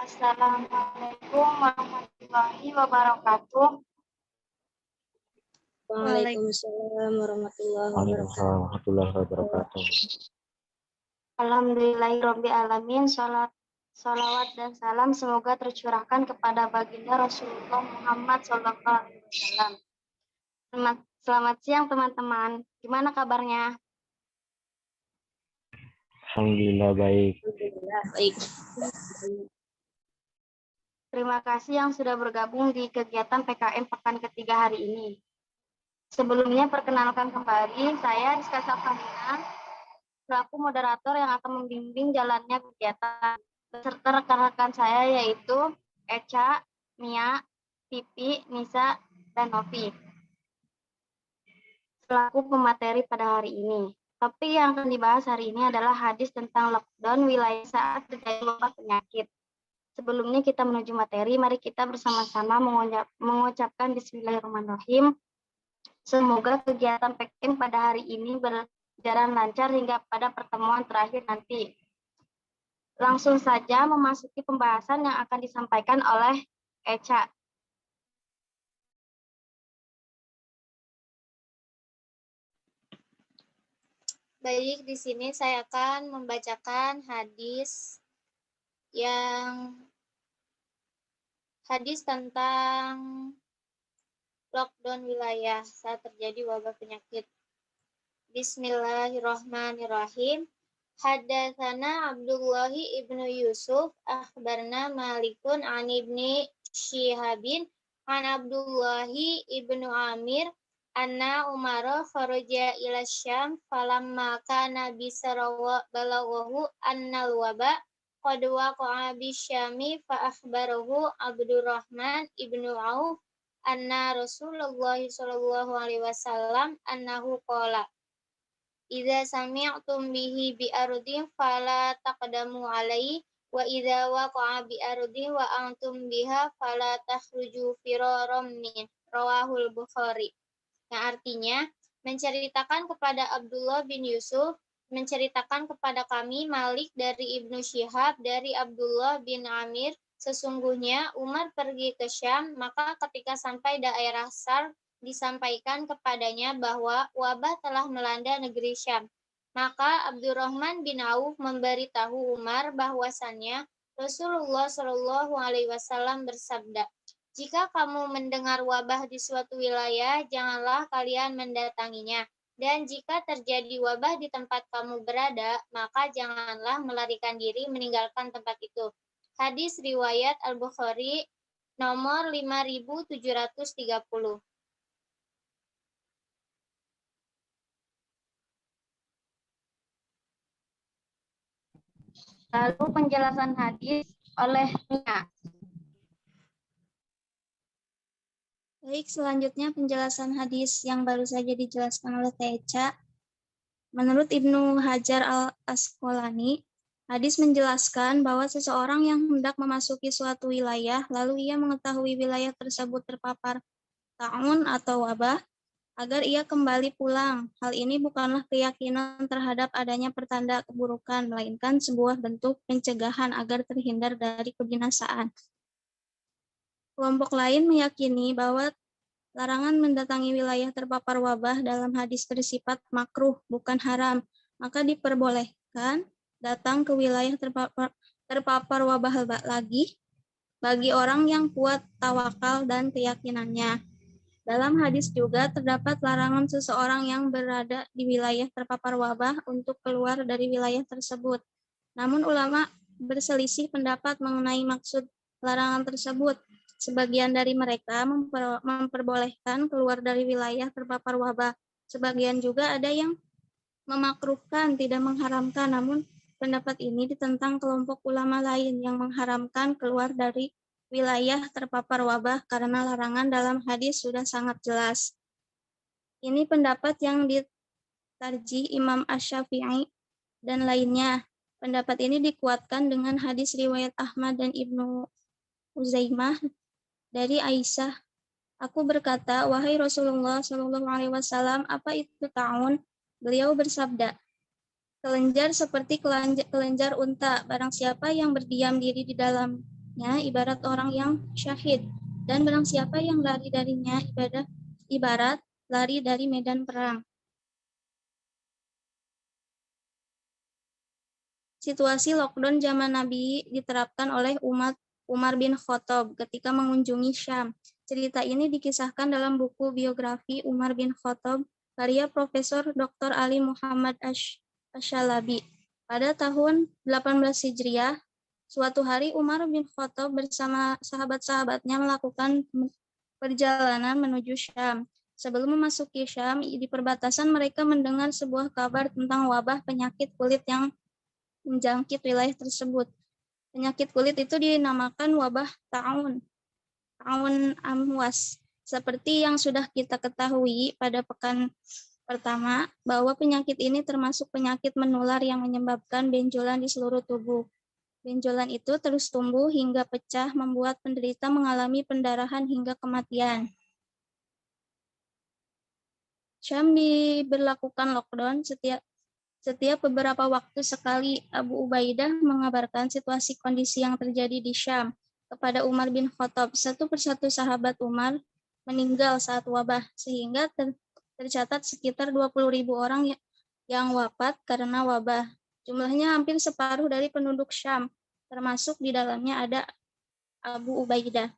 Assalamualaikum warahmatullahi wabarakatuh. Waalaikumsalam warahmatullahi wabarakatuh. warahmatullahi wabarakatuh. Alhamdulillahirabbil alamin. Salawat dan salam semoga tercurahkan kepada baginda Rasulullah Muhammad SAW. Selamat siang teman-teman. Gimana kabarnya? Alhamdulillah baik. Alhamdulillah baik. Terima kasih yang sudah bergabung di kegiatan PKM pekan ketiga hari ini. Sebelumnya perkenalkan kembali, saya Rizka Safalina, selaku moderator yang akan membimbing jalannya kegiatan beserta rekan-rekan saya yaitu Eca, Mia, Pipi, Nisa, dan Novi selaku pemateri pada hari ini. Topik yang akan dibahas hari ini adalah hadis tentang lockdown wilayah saat terjadi wabah penyakit. Sebelumnya kita menuju materi, mari kita bersama-sama mengucapkan Bismillahirrahmanirrahim. Semoga kegiatan PKM pada hari ini berjalan lancar hingga pada pertemuan terakhir nanti. Langsung saja memasuki pembahasan yang akan disampaikan oleh Eca. Baik, di sini saya akan membacakan hadis tentang lockdown wilayah saat terjadi wabah penyakit. Bismillahirrahmanirrahim. Haddatsana Abdullah ibnu Yusuf, akhbarna Malikun an ibni Syihabin, an Abdullah ibnu Amir, anna Umara kharaja ila Syam, falamma kana bisarawa balaghahu annal waba qad waqa'a bisyami fa akhbarahu Abdurrahman ibnu Auf anna Rasulullah sallallahu alaihi wasallam annahu qala idza sami'tum bihi bi ardin fala taqdamu alaihi wa idza waqa'a bi ardin wa antum biha fala takhruju firaram min rawahul Bukhari. Yang artinya menceritakan kepada Abdullah bin Yusuf, menceritakan kepada kami Malik dari Ibnu Syihab dari Abdullah bin Amir, sesungguhnya Umar pergi ke Syam, maka ketika sampai daerah Sar disampaikan kepadanya bahwa wabah telah melanda negeri Syam. Maka Abdurrahman bin Auf memberitahu Umar bahwasannya Rasulullah Shallallahu alaihi wasallam bersabda, jika kamu mendengar wabah di suatu wilayah, janganlah kalian mendatanginya. Dan jika terjadi wabah di tempat kamu berada, maka janganlah melarikan diri meninggalkan tempat itu. Hadis riwayat Al-Bukhari nomor 5730. Lalu penjelasan hadis oleh Mia. Baik, selanjutnya penjelasan hadis yang baru saja dijelaskan oleh Teca. Menurut Ibnu Hajar al-Asqalani, hadis menjelaskan bahwa seseorang yang hendak memasuki suatu wilayah, lalu ia mengetahui wilayah tersebut terpapar ta'un atau wabah, agar ia kembali pulang. Hal ini bukanlah keyakinan terhadap adanya pertanda keburukan, melainkan sebuah bentuk pencegahan agar terhindar dari kebinasaan. Kelompok lain meyakini bahwa larangan mendatangi wilayah terpapar wabah dalam hadis bersifat makruh, bukan haram. Maka diperbolehkan datang ke wilayah terpapar wabah lagi bagi orang yang kuat tawakal dan keyakinannya. Dalam hadis juga terdapat larangan seseorang yang berada di wilayah terpapar wabah untuk keluar dari wilayah tersebut. Namun ulama berselisih pendapat mengenai maksud larangan tersebut. Sebagian dari mereka memperbolehkan keluar dari wilayah terpapar wabah. Sebagian juga ada yang memakruhkan, tidak mengharamkan. Namun pendapat ini ditentang kelompok ulama lain yang mengharamkan keluar dari wilayah terpapar wabah karena larangan dalam hadis sudah sangat jelas. Ini pendapat yang ditarjih Imam Asy-Syafi'i dan lainnya. Pendapat ini dikuatkan dengan hadis riwayat Ahmad dan Ibnu Uzaimah dari Aisyah. Aku berkata, wahai Rasulullah Shallallahu alaihi wasallam, apa itu ta'un? Beliau bersabda, kelenjar seperti kelenjar unta, barang siapa yang berdiam diri di dalam ibaratnya ibarat orang yang syahid, dan barang siapa yang lari darinya ibarat lari dari medan perang. Situasi lockdown zaman Nabi diterapkan oleh Umar bin Khattab ketika mengunjungi Syam. Cerita ini dikisahkan dalam buku biografi Umar bin Khattab karya Profesor Dr. Ali Muhammad Ash-Shalabi. Pada tahun 18 Hijriah, suatu hari Umar bin Khattab bersama sahabat-sahabatnya melakukan perjalanan menuju Syam. Sebelum memasuki Syam, di perbatasan mereka mendengar sebuah kabar tentang wabah penyakit kulit yang menjangkit wilayah tersebut. Penyakit kulit itu dinamakan wabah ta'un amwas. Seperti yang sudah kita ketahui pada pekan pertama, bahwa penyakit ini termasuk penyakit menular yang menyebabkan benjolan di seluruh tubuh. Benjolan itu terus tumbuh hingga pecah, membuat penderita mengalami pendarahan hingga kematian. Syam diberlakukan lockdown setiap beberapa waktu sekali. Abu Ubaidah mengabarkan situasi kondisi yang terjadi di Syam kepada Umar bin Khattab. Satu persatu sahabat Umar meninggal saat wabah, sehingga tercatat sekitar 20.000 orang yang wafat karena wabah. Jumlahnya hampir separuh dari penduduk Syam, termasuk di dalamnya ada Abu Ubaidah.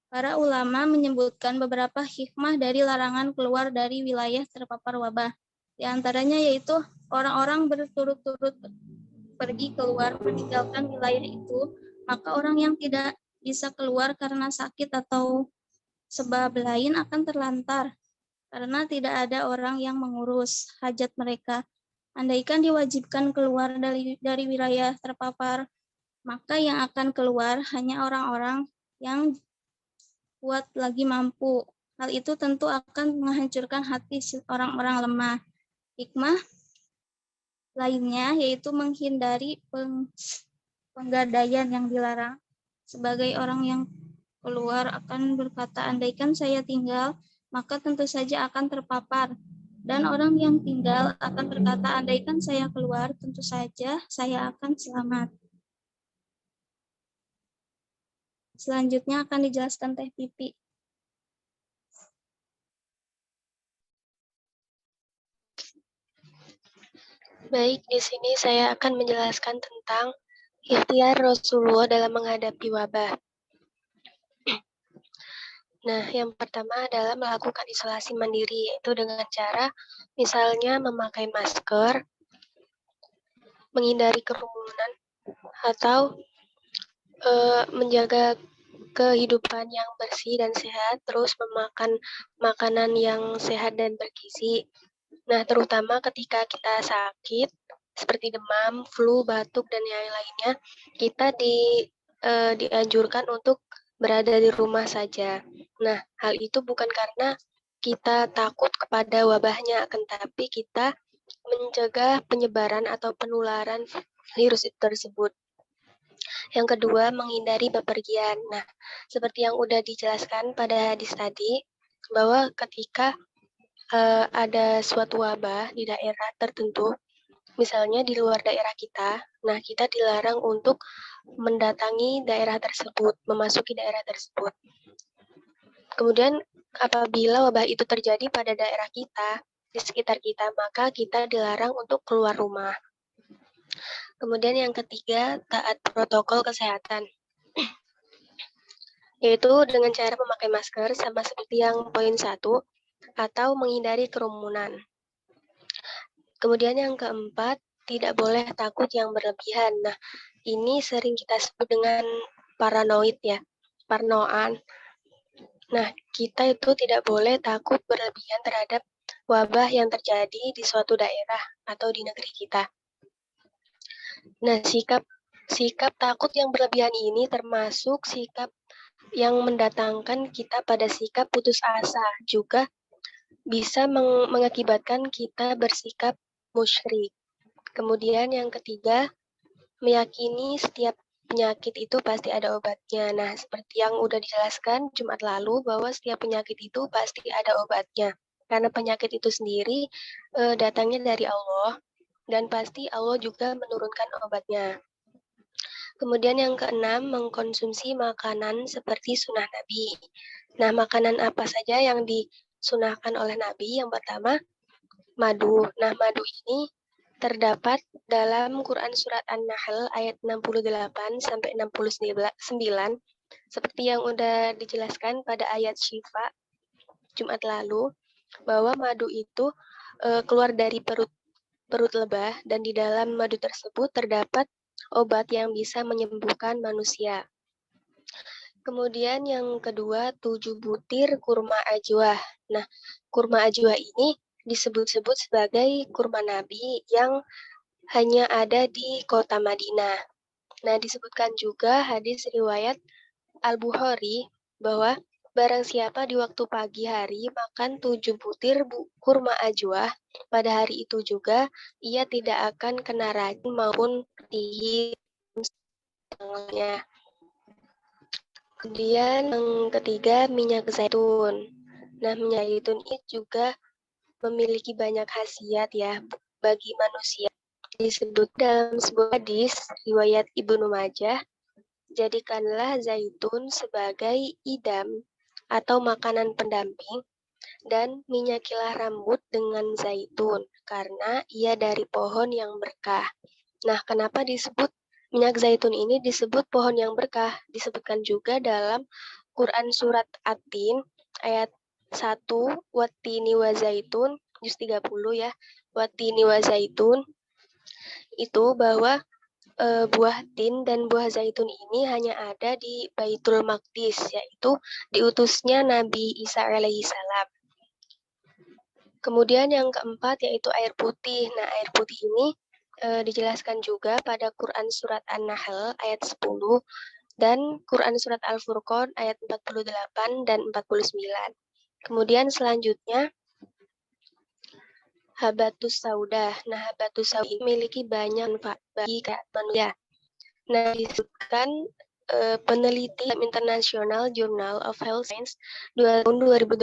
Para ulama menyebutkan beberapa hikmah dari larangan keluar dari wilayah terpapar wabah. Di antaranya yaitu orang-orang berturut-turut pergi keluar meninggalkan wilayah itu, maka orang yang tidak bisa keluar karena sakit atau sebab lain akan terlantar karena tidak ada orang yang mengurus hajat mereka. Andaikan diwajibkan keluar dari wilayah terpapar, maka yang akan keluar hanya orang-orang yang kuat lagi mampu. Hal itu tentu akan menghancurkan hati orang-orang lemah. Hikmah lainnya yaitu menghindari penggadaian yang dilarang. Sebagai orang yang keluar akan berkata, andaikan saya tinggal, maka tentu saja akan terpapar. Dan orang yang tinggal akan berkata, andaikan saya keluar, tentu saja saya akan selamat. Selanjutnya akan dijelaskan Teh Pipi. Baik, di sini saya akan menjelaskan tentang ikhtiar Rasulullah dalam menghadapi wabah. Nah, yang pertama adalah melakukan isolasi mandiri, yaitu dengan cara misalnya memakai masker, menghindari kerumunan, atau menjaga kehidupan yang bersih dan sehat, terus memakan makanan yang sehat dan bergizi. Nah, terutama ketika kita sakit, seperti demam, flu, batuk, dan yang lainnya, kita dianjurkan untuk berada di rumah saja. Nah, hal itu bukan karena kita takut kepada wabahnya, akan tapi kita mencegah penyebaran atau penularan virus itu tersebut. Yang kedua, menghindari bepergian. Nah, seperti yang udah dijelaskan pada hadis tadi, bahwa ketika ada suatu wabah di daerah tertentu, misalnya di luar daerah kita, nah kita dilarang untuk mendatangi daerah tersebut, memasuki daerah tersebut. Kemudian apabila wabah itu terjadi pada daerah kita, di sekitar kita, maka kita dilarang untuk keluar rumah. Kemudian yang ketiga, taat protokol kesehatan. Yaitu dengan cara memakai masker, sama seperti yang poin 1, atau menghindari kerumunan. Kemudian yang keempat, tidak boleh takut yang berlebihan. Nah, ini sering kita sebut dengan paranoid ya, parnoan. Nah, kita itu tidak boleh takut berlebihan terhadap wabah yang terjadi di suatu daerah atau di negeri kita. Nah, sikap takut yang berlebihan ini termasuk sikap yang mendatangkan kita pada sikap putus asa, juga bisa mengakibatkan kita bersikap musyrik. Kemudian yang ketiga, meyakini setiap penyakit itu pasti ada obatnya. Nah, seperti yang udah dijelaskan Jumat lalu, bahwa setiap penyakit itu pasti ada obatnya. Karena penyakit itu sendiri datangnya dari Allah, dan pasti Allah juga menurunkan obatnya. Kemudian yang keenam, mengkonsumsi makanan seperti sunnah Nabi. Nah, makanan apa saja yang disunahkan oleh Nabi? Yang pertama, madu. Nah, madu ini terdapat dalam Quran Surat An-Nahl ayat 68 sampai 69, seperti yang udah dijelaskan pada ayat Syifa Jumat lalu, bahwa madu itu keluar dari perut lebah, dan di dalam madu tersebut terdapat obat yang bisa menyembuhkan manusia. Kemudian yang kedua, 7 butir kurma ajwa. Nah, kurma ajwa ini disebut-sebut sebagai kurma Nabi yang hanya ada di kota Madinah. Nah, disebutkan juga hadis riwayat Al-Bukhari bahwa barang siapa di waktu pagi hari makan 7 butir kurma ajwa, pada hari itu juga ia tidak akan kena racun maupun dihina. Kemudian yang ketiga, minyak zaitun. Nah, minyak zaitun ini juga memiliki banyak khasiat ya bagi manusia. Disebut dalam sebuah hadis riwayat Ibnu Majah, jadikanlah zaitun sebagai idam atau makanan pendamping, dan minyakilah rambut dengan zaitun karena ia dari pohon yang berkah. Nah, kenapa disebut minyak zaitun ini disebut pohon yang berkah? Disebutkan juga dalam Quran Surat At-Tin ayat 1, Wattini wa zaitun, juz 30 ya, Wattini wa zaitun, itu bahwa buah tin dan buah zaitun ini hanya ada di Baitul Maqdis, yaitu diutusnya Nabi Isa alaihissalam. Kemudian yang keempat yaitu air putih. Nah, air putih ini dijelaskan juga pada Quran Surat An-Nahl ayat 10 dan Quran Surat Al-Furqan ayat 48 dan 49. Kemudian selanjutnya, habatus sauda. Nah, habatus sauda ini memiliki banyak manfaat bagi manusia. Nah, disebutkan peneliti International Journal of Health Science tahun 2008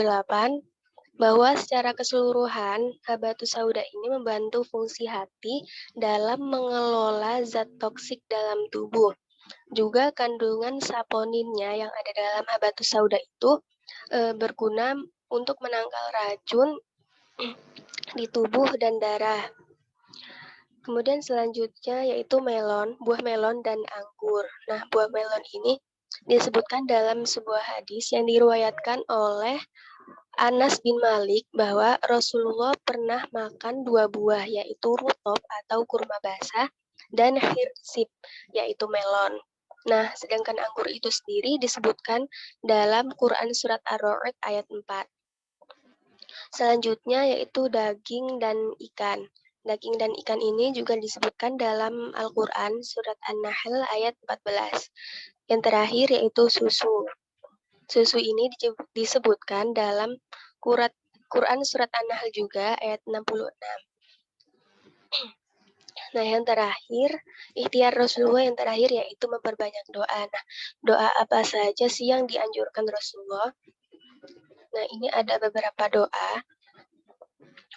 bahwa secara keseluruhan habatus sauda ini membantu fungsi hati dalam mengelola zat toksik dalam tubuh. Juga kandungan saponinnya yang ada dalam habatus sauda itu berguna untuk menangkal racun di tubuh dan darah. Kemudian selanjutnya yaitu melon, buah melon dan anggur. Nah, buah melon ini disebutkan dalam sebuah hadis yang diriwayatkan oleh Anas bin Malik bahwa Rasulullah pernah makan 2 buah, yaitu rutob atau kurma basah dan hirsip, yaitu melon. Nah, sedangkan anggur itu sendiri disebutkan dalam Quran Surat Ar-Ra'd ayat 4. Selanjutnya yaitu daging dan ikan. Daging dan ikan ini juga disebutkan dalam Al-Quran Surat An-Nahl ayat 14. Yang terakhir yaitu susu. Susu ini disebutkan dalam Quran Surat An-Nahl juga ayat 66. Nah, yang terakhir, ikhtiar Rasulullah yang terakhir yaitu memperbanyak doa. Nah, doa apa saja sih yang dianjurkan Rasulullah? Nah, ini ada beberapa doa.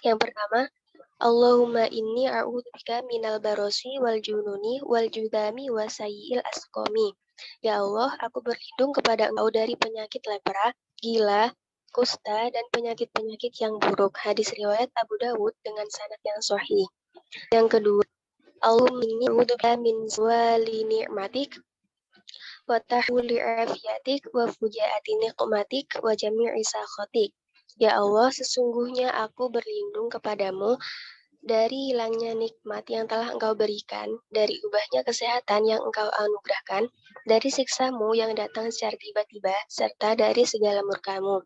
Yang pertama, Allahumma inni a'udzubika minal barosi wal jununi wal judami wa sayyi'il asqami. Ya Allah, aku berlindung kepada Engkau dari penyakit lepra, gila, kusta, dan penyakit-penyakit yang buruk. Hadis riwayat Abu Dawud dengan sanad yang sahih. Yang kedua, Allahumma inni a'udzubika min zawali ni'matik wa tahwili afiyatik wa fujaati niqmatik wa jami'i sakhatik. Ya Allah, sesungguhnya aku berlindung kepadamu dari hilangnya nikmat yang telah Engkau berikan, dari ubahnya kesehatan yang Engkau anugerahkan, dari siksamu yang datang secara tiba-tiba, serta dari segala murkamu.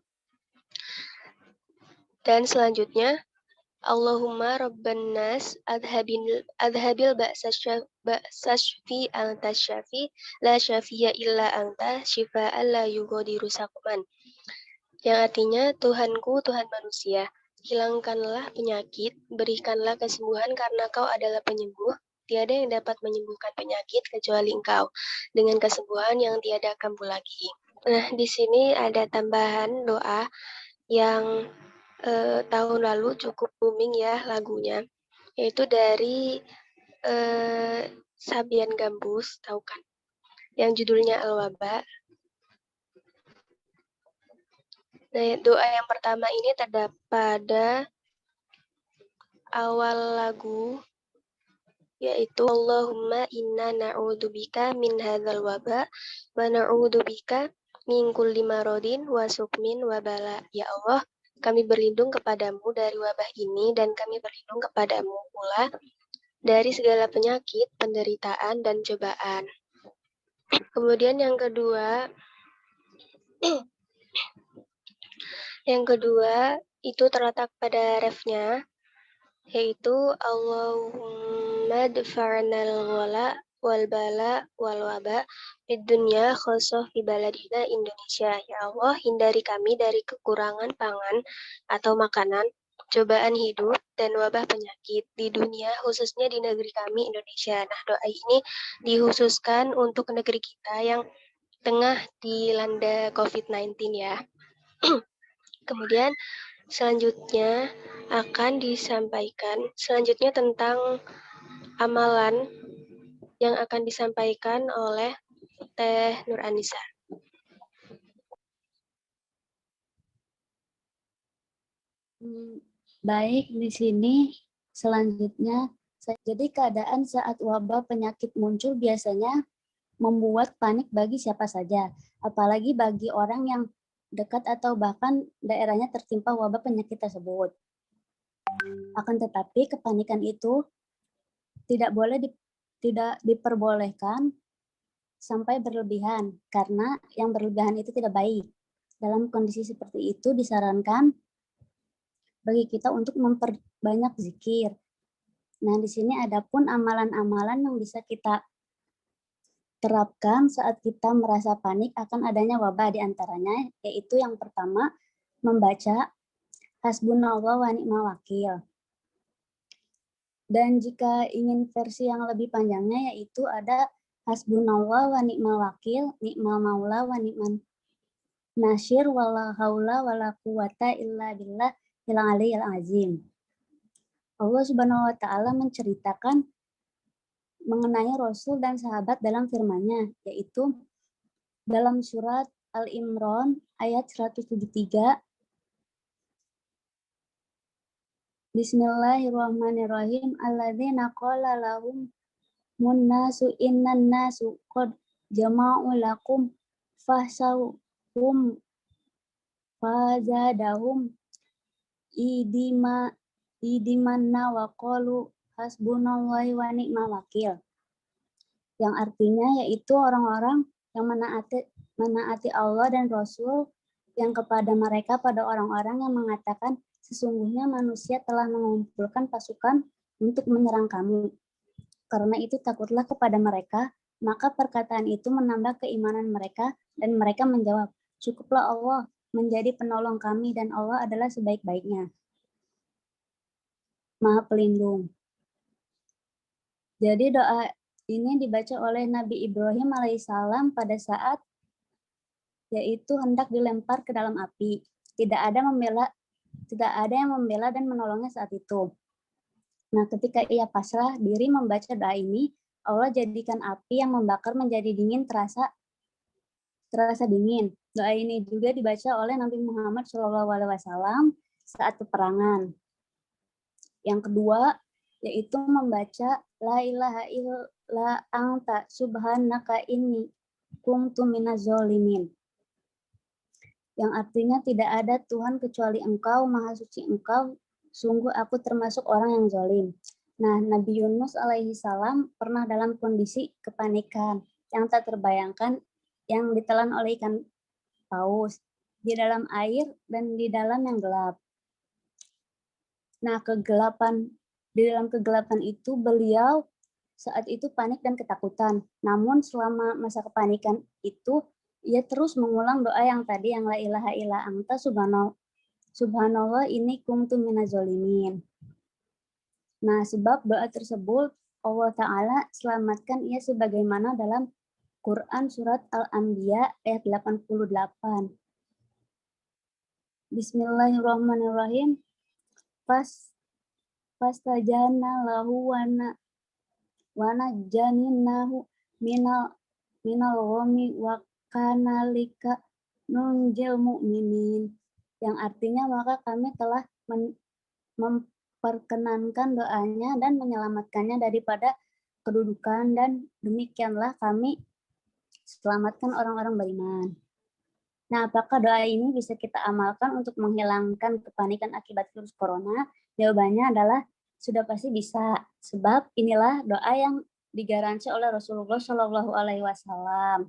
Dan selanjutnya, Allahumma Rabban nas adhabil ba'sa syaffi anta syafi la syafiya illa anta syifa'an la yughadiru saqman. Yang artinya, Tuhanku, Tuhan manusia, hilangkanlah penyakit, berikanlah kesembuhan karena Kau adalah penyembuh. Tiada yang dapat menyembuhkan penyakit kecuali Engkau, dengan kesembuhan yang tiada kambuh lagi. Nah, di sini ada tambahan doa yang tahun lalu cukup booming ya lagunya, yaitu dari Sabian Gambus, tahu kan? yang judulnya Al-Waba. Nah, doa yang pertama ini terdapat pada awal lagu, yaitu Allahumma inna na'udzubika min hadzal waba wa na'udzubika min kulli maradin wa sukmin wa bala. Ya Allah, kami berlindung kepadamu dari wabah ini dan kami berlindung kepadamu pula dari segala penyakit, penderitaan, dan cobaan. Kemudian yang kedua itu terletak pada refnya, yaitu Allahumma dfa'nal wala wal bala wal waba fid dunya khusuh fi baladina Indonesia. Ya Allah, hindari kami dari kekurangan pangan atau makanan, cobaan hidup, dan wabah penyakit di dunia, khususnya di negeri kami Indonesia. Nah, doa ini dikhususkan untuk negeri kita yang tengah dilanda COVID-19 ya. Kemudian selanjutnya akan disampaikan tentang amalan yang akan disampaikan oleh Teh Nur Anissa. Baik, di sini selanjutnya, jadi keadaan saat wabah penyakit muncul biasanya membuat panik bagi siapa saja, apalagi bagi orang yang dekat atau bahkan daerahnya tertimpa wabah penyakit tersebut. Akan tetapi kepanikan itu tidak diperbolehkan sampai berlebihan, karena yang berlebihan itu tidak baik. Dalam kondisi seperti itu disarankan bagi kita untuk memperbanyak zikir. Nah, di sini ada pun amalan-amalan yang bisa kita terapkan saat kita merasa panik akan adanya wabah, di antaranya yaitu yang pertama membaca Hasbunallah wa ni'mal wakil. Dan jika ingin versi yang lebih panjangnya yaitu ada Hasbunallah wa ni'mal wakil, ni'mal maula wa ni'man nasyir wala haula wala quwata illa billah il aliyil azim. Allah Subhanahu wa taala menceritakan mengenai Rasul dan sahabat dalam firman-Nya, yaitu dalam surat Al-Imran ayat 173. Bismillahirrahmanirrahim. Alladzina qala lahum munnasu innan nasu qad jama'u lakum fahsawhum fazadahum idimanna wa qalu hasbunallahi wa ni'mal wakil. Yang artinya yaitu orang-orang yang menaati Allah dan Rasul, yang kepada mereka pada orang-orang yang mengatakan sesungguhnya manusia telah mengumpulkan pasukan untuk menyerang kamu. Karena itu takutlah kepada mereka, maka perkataan itu menambah keimanan mereka dan mereka menjawab, cukuplah Allah menjadi penolong kami dan Allah adalah sebaik-baiknya, Maha Pelindung. Jadi doa ini dibaca oleh Nabi Ibrahim alaihissalam pada saat yaitu hendak dilempar ke dalam api. Tidak ada yang membela dan menolongnya saat itu. Nah, ketika ia pasrah diri membaca doa ini, Allah jadikan api yang membakar menjadi dingin, terasa dingin. Doa ini juga dibaca oleh Nabi Muhammad SAW saat peperangan. Yang kedua, yaitu membaca La ilaha illa anta subhanaka inni kuntu minaz zalimin. Yang artinya tidak ada Tuhan kecuali Engkau, Maha Suci Engkau, sungguh aku termasuk orang yang zalim. Nah, Nabi Yunus alaihi salam pernah dalam kondisi kepanikan yang tak terbayangkan, yang ditelan oleh ikan paus di dalam air dan di dalam yang gelap. Nah, di dalam kegelapan itu beliau saat itu panik dan ketakutan. Namun selama masa kepanikan itu ia terus mengulang doa yang tadi, yang la ilaha illa anta subhanallah ini kuntu minaz zalimin. Nah, sebab doa tersebut Allah Ta'ala selamatkan ia sebagaimana dalam Quran surat Al-Anbiya ayat 88. Bismillahirrahmanirrahim. Fastajana lahu wa najjaninahu minal minal ghami wa kanalika nunjil mu'minin, yang artinya maka kami telah memperkenankan doanya dan menyelamatkannya daripada kedudukan, dan demikianlah kami selamatkan orang-orang beriman. Nah, apakah doa ini bisa kita amalkan untuk menghilangkan kepanikan akibat virus corona? Jawabannya adalah sudah pasti bisa, sebab inilah doa yang digaransi oleh Rasulullah Shallallahu Alaihi Wasallam,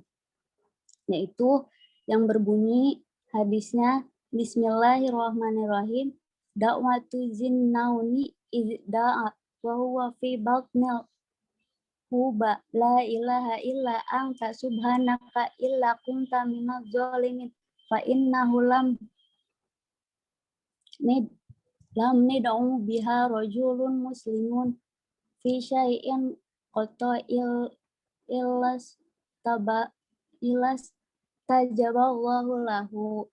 yaitu yang berbunyi hadisnya Bismillahirrahmanirrahim, da'watu zinnauni idda'a wa huwa fi batnil huba la ilaha illa anta subhanaka illa kunta minaz zalimin fa innahu lam nid'u biha rajulun muslimun fi syai'in qata'il ilas tajaballahu lahu,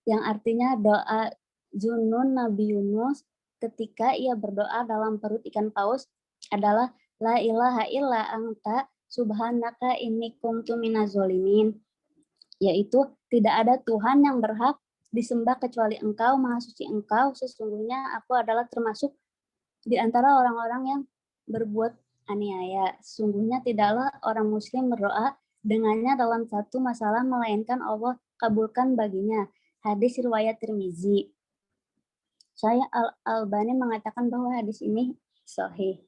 yang artinya doa Zunnun Nabi Yunus ketika ia berdoa dalam perut ikan paus adalah la ilaha illa anta subhanaka inni kuntu minaz zalimin, yaitu tidak ada Tuhan yang berhak disembah kecuali Engkau, Maha Suci Engkau, sesungguhnya aku adalah termasuk di antara orang-orang yang berbuat aniaya. Sesungguhnya tidaklah orang muslim berdoa dengannya dalam satu masalah melainkan Allah kabulkan baginya. Hadis riwayat Tirmizi. Saya Al-Albani mengatakan bahwa hadis ini sahih.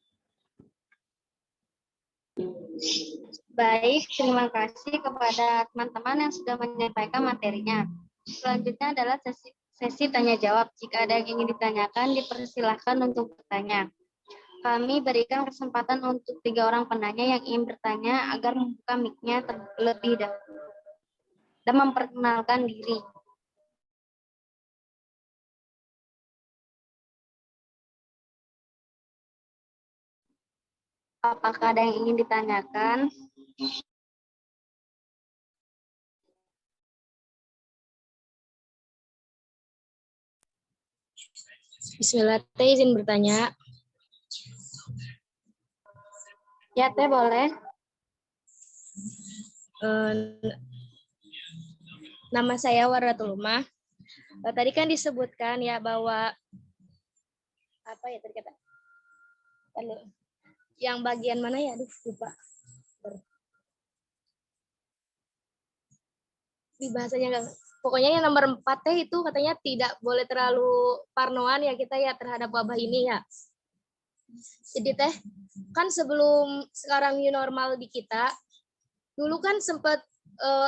Baik, terima kasih kepada teman-teman yang sudah menyampaikan materinya. Selanjutnya adalah sesi tanya jawab. Jika ada yang ingin ditanyakan, dipersilahkan untuk bertanya. Kami berikan kesempatan untuk 3 orang penanya yang ingin bertanya agar membuka mic-nya terlebih dahulu dan memperkenalkan diri. Apakah ada yang ingin ditanyakan? Bismillah, Teh izin bertanya. Ya, Teh boleh. Nama saya Wardatul Umah. Tadi kan disebutkan ya bahwa apa ya tadi kata? Yang bagian mana ya? Aduh, lupa. Di bahasanya enggak. Pokoknya yang nomor 4 Teh itu katanya tidak boleh terlalu parnoan ya kita ya terhadap wabah ini ya. Jadi Teh, kan sebelum sekarang new normal di kita, dulu kan sempat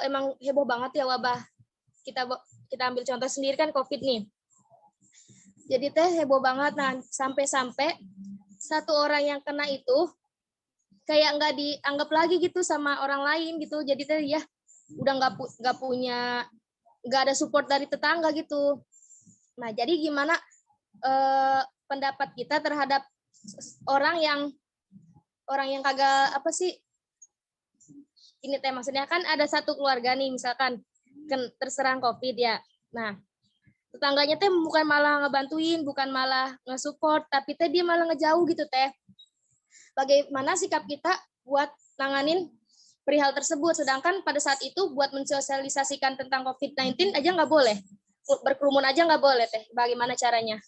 emang heboh banget ya wabah. Kita ambil contoh sendiri kan COVID nih. Jadi Teh heboh banget, nah sampai-sampai satu orang yang kena itu kayak nggak dianggap lagi gitu sama orang lain gitu. Jadi Teh ya udah nggak ada support dari tetangga gitu. Nah jadi gimana pendapat kita terhadap orang yang kagak apa sih ini Teh, maksudnya kan ada satu keluarga nih misalkan terserang COVID ya. Nah tetangganya Teh bukan malah ngebantuin, bukan malah nge-support, tapi Teh dia malah ngejauh gitu Teh. Bagaimana sikap kita buat nanganin perihal tersebut, sedangkan pada saat itu buat mensosialisasikan tentang COVID-19 aja nggak boleh, berkerumun aja nggak boleh Teh. Bagaimana caranya?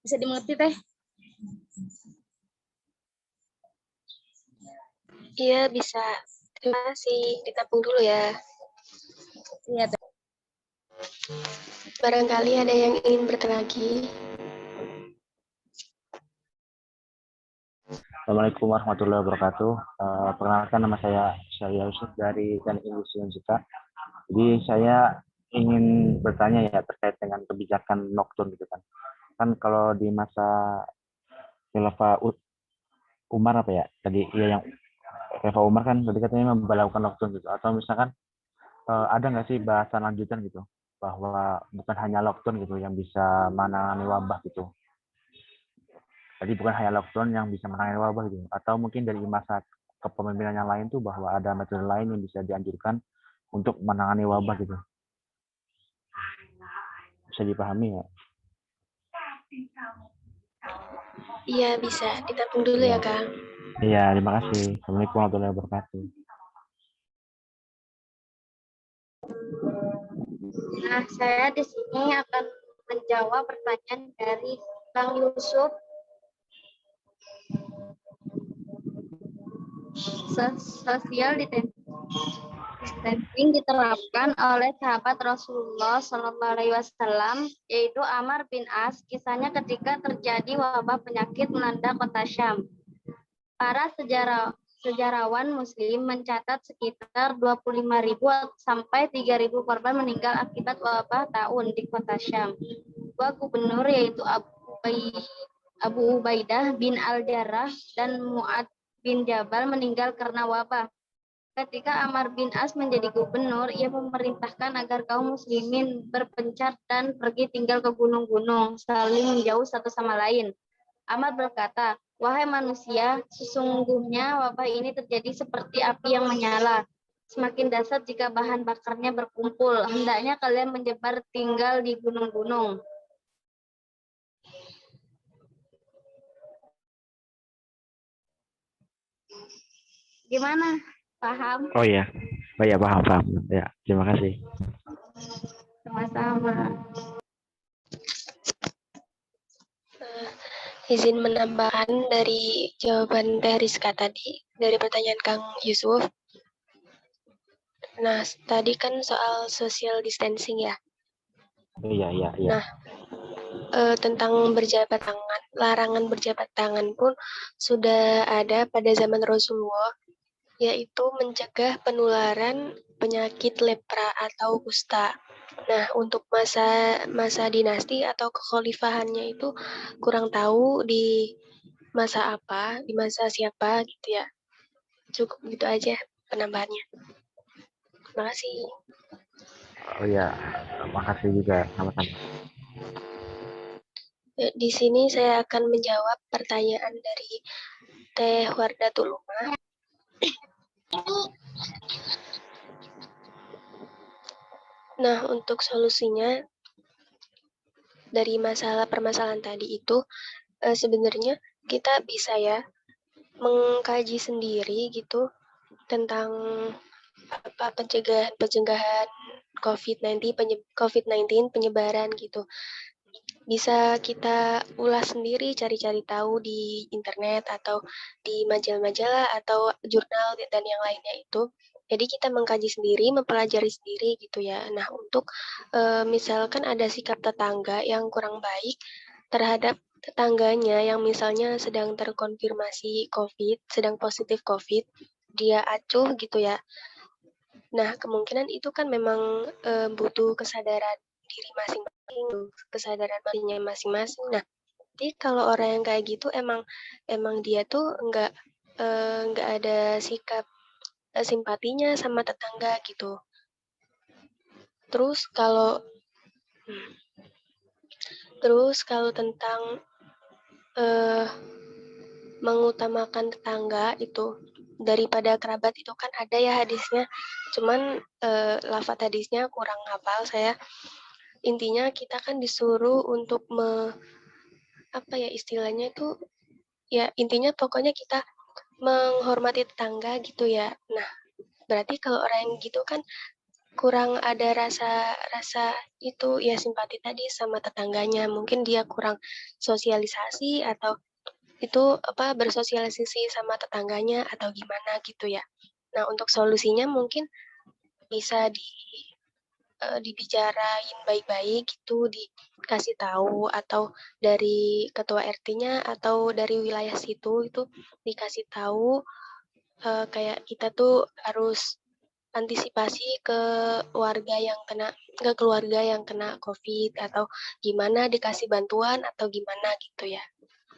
Bisa dimengerti Teh? Iya, bisa. Terima kasih. Ditampung dulu ya. Iya Teh. Barangkali ada yang ingin bertanya lagi. Assalamualaikum warahmatullahi wabarakatuh. Perkenalkan nama saya Yusuf dari Teknik Industri Unsita. Jadi saya ingin bertanya ya terkait dengan kebijakan lockdown gitu kan. Kan kalau di masa Khilafah Umar apa ya? Tadi ya yang Khilafah Umar kan tadi katanya memperlakukan lockdown gitu. Atau misalkan ada nggak sih bahasan lanjutan gitu bahwa bukan hanya lockdown gitu yang bisa menangani wabah gitu. Jadi bukan hanya lockdown yang bisa menangani wabah gitu, atau mungkin dari masa kepemimpinan yang lain tuh bahwa ada metode lain yang bisa dianjurkan untuk menangani wabah gitu. Bisa dipahami ya? Iya, bisa. Ditampung dulu ya, Kang. Iya, terima kasih. Assalamualaikum warahmatullahi wabarakatuh. Nah, saya di sini akan menjawab pertanyaan dari Bang Yusuf. Social distancing diterapkan oleh sahabat Rasulullah Shallallahu Alaihi Wasallam, yaitu Amr bin As. Kisahnya ketika terjadi wabah penyakit melanda kota Syam. Para sejarawan Muslim mencatat sekitar 25.000 sampai 3.000 korban meninggal akibat wabah taun di kota Syam. Dua gubernur yaitu Abu Ubaidah bin Al-Jarrah dan Mu'ad bin Jabal meninggal karena wabah. Ketika Amr bin As menjadi gubernur, ia memerintahkan agar kaum muslimin berpencar dan pergi tinggal ke gunung-gunung, saling menjauh satu sama lain. Amr berkata, "Wahai manusia, sesungguhnya wabah ini terjadi seperti api yang menyala. Semakin dahsyat jika bahan bakarnya berkumpul. Hendaknya kalian menyebar tinggal di gunung-gunung." Gimana? Paham? Oh iya, paham, paham. Ya, terima kasih. Sama-sama. Izin menambahkan dari jawaban Teh Rizka tadi, dari pertanyaan Kang Yusuf. Nah, tadi kan soal social distancing ya. Iya. Nah, tentang berjabat tangan, larangan berjabat tangan pun sudah ada pada zaman Rasulullah, yaitu mencegah penularan penyakit lepra atau kusta. Nah, untuk masa dinasti atau kekhalifahannya itu kurang tahu di masa apa, di masa siapa gitu ya. Cukup gitu aja penambahannya. Terima kasih. Oh iya, makasih juga sama-sama. Di sini saya akan menjawab pertanyaan dari Teh Wardatul Umah. Nah, untuk solusinya dari permasalahan tadi itu sebenarnya kita bisa ya mengkaji sendiri gitu tentang pencegahan COVID-19 penyebaran gitu. Bisa kita ulas sendiri, cari-cari tahu di internet atau di majalah-majalah atau jurnal dan yang lainnya itu. Jadi kita mengkaji sendiri, mempelajari sendiri gitu ya. Nah, untuk misalkan ada sikap tetangga yang kurang baik terhadap tetangganya yang misalnya sedang terkonfirmasi COVID, sedang positif COVID, dia acuh gitu ya. Nah, kemungkinan itu kan memang butuh kesadaran diri masing-masing, kesadaran dirinya masing-masing. Nah, jadi kalau orang yang kayak gitu emang dia tuh nggak ada sikap simpatinya sama tetangga gitu. Terus kalau tentang mengutamakan tetangga itu daripada kerabat itu kan ada ya hadisnya, cuman lafaz hadisnya kurang hafal saya. Intinya kita kan disuruh untuk apa ya istilahnya itu ya intinya pokoknya kita menghormati tetangga gitu ya. Nah, berarti kalau orang yang gitu kan kurang ada rasa itu ya simpati tadi sama tetangganya. Mungkin dia kurang sosialisasi atau itu bersosialisasi sama tetangganya atau gimana gitu ya. Nah, untuk solusinya mungkin bisa dibicarain baik-baik gitu, dikasih tahu atau dari ketua RT-nya atau dari wilayah situ itu dikasih tahu kayak kita tuh harus antisipasi ke keluarga yang kena COVID atau gimana dikasih bantuan atau gimana gitu ya.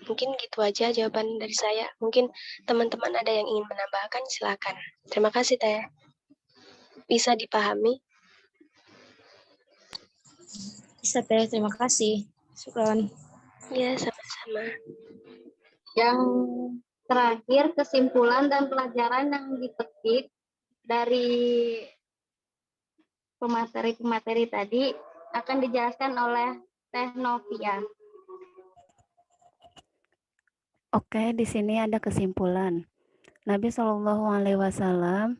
Mungkin gitu aja jawaban dari saya. Mungkin teman-teman ada yang ingin menambahkan, silakan. Terima kasih, Teh. Bisa dipahami? Bisa Teh, terima kasih. Syukron. Ya, sama-sama. Yang terakhir, kesimpulan dan pelajaran yang dipetik dari pemateri-pemateri tadi akan dijelaskan oleh Teh Novia. Oke, di sini ada kesimpulan. Nabi Shallallahu Alaihi Wasallam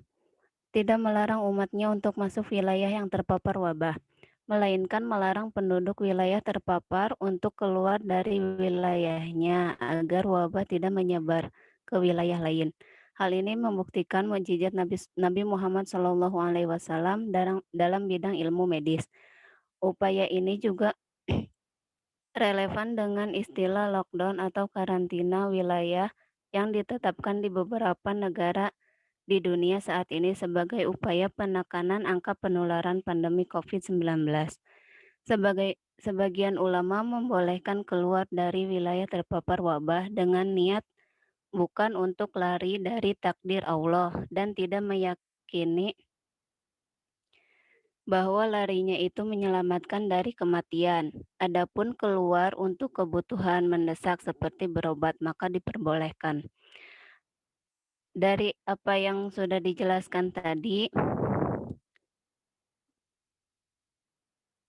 tidak melarang umatnya untuk masuk wilayah yang terpapar wabah, melainkan melarang penduduk wilayah terpapar untuk keluar dari wilayahnya agar wabah tidak menyebar ke wilayah lain. Hal ini membuktikan mukjizat Nabi Muhammad SAW dalam bidang ilmu medis. Upaya ini juga relevan dengan istilah lockdown atau karantina wilayah yang ditetapkan di beberapa negara di dunia saat ini sebagai upaya penekanan angka penularan pandemi COVID-19. Sebagian ulama membolehkan keluar dari wilayah terpapar wabah dengan niat bukan untuk lari dari takdir Allah dan tidak meyakini bahwa larinya itu menyelamatkan dari kematian. Adapun keluar untuk kebutuhan mendesak seperti berobat maka diperbolehkan. Dari apa yang sudah dijelaskan tadi,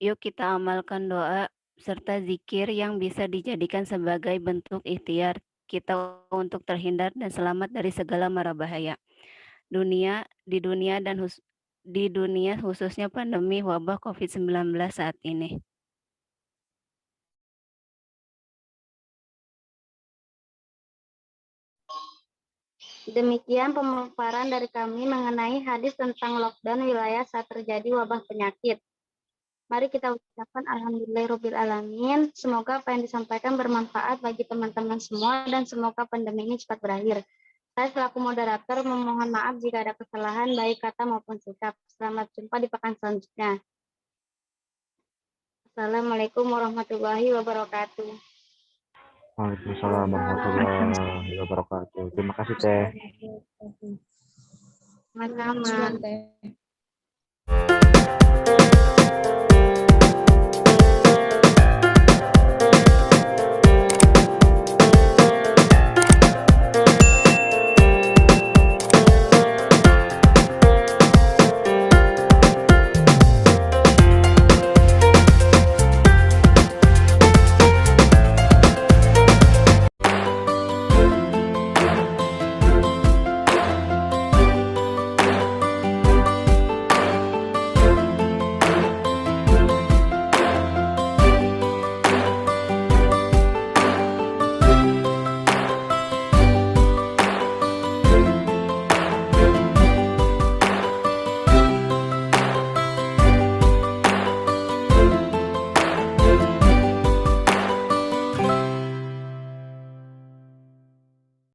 yuk kita amalkan doa serta zikir yang bisa dijadikan sebagai bentuk ikhtiar kita untuk terhindar dan selamat dari segala mara bahaya. Di dunia khususnya pandemi wabah COVID-19 saat ini. Demikian pemaparan dari kami mengenai hadis tentang lockdown wilayah saat terjadi wabah penyakit. Mari kita ucapkan alhamdulillahirobbilalamin. Semoga apa yang disampaikan bermanfaat bagi teman-teman semua dan semoga pandemi ini cepat berakhir. Saya selaku moderator memohon maaf jika ada kesalahan baik kata maupun sikap. Selamat jumpa di pekan selanjutnya. Assalamualaikum warahmatullahi wabarakatuh. Waalaikumsalam warahmatullahi wabarakatuh. Terima kasih Teh. Sama-sama. Teh.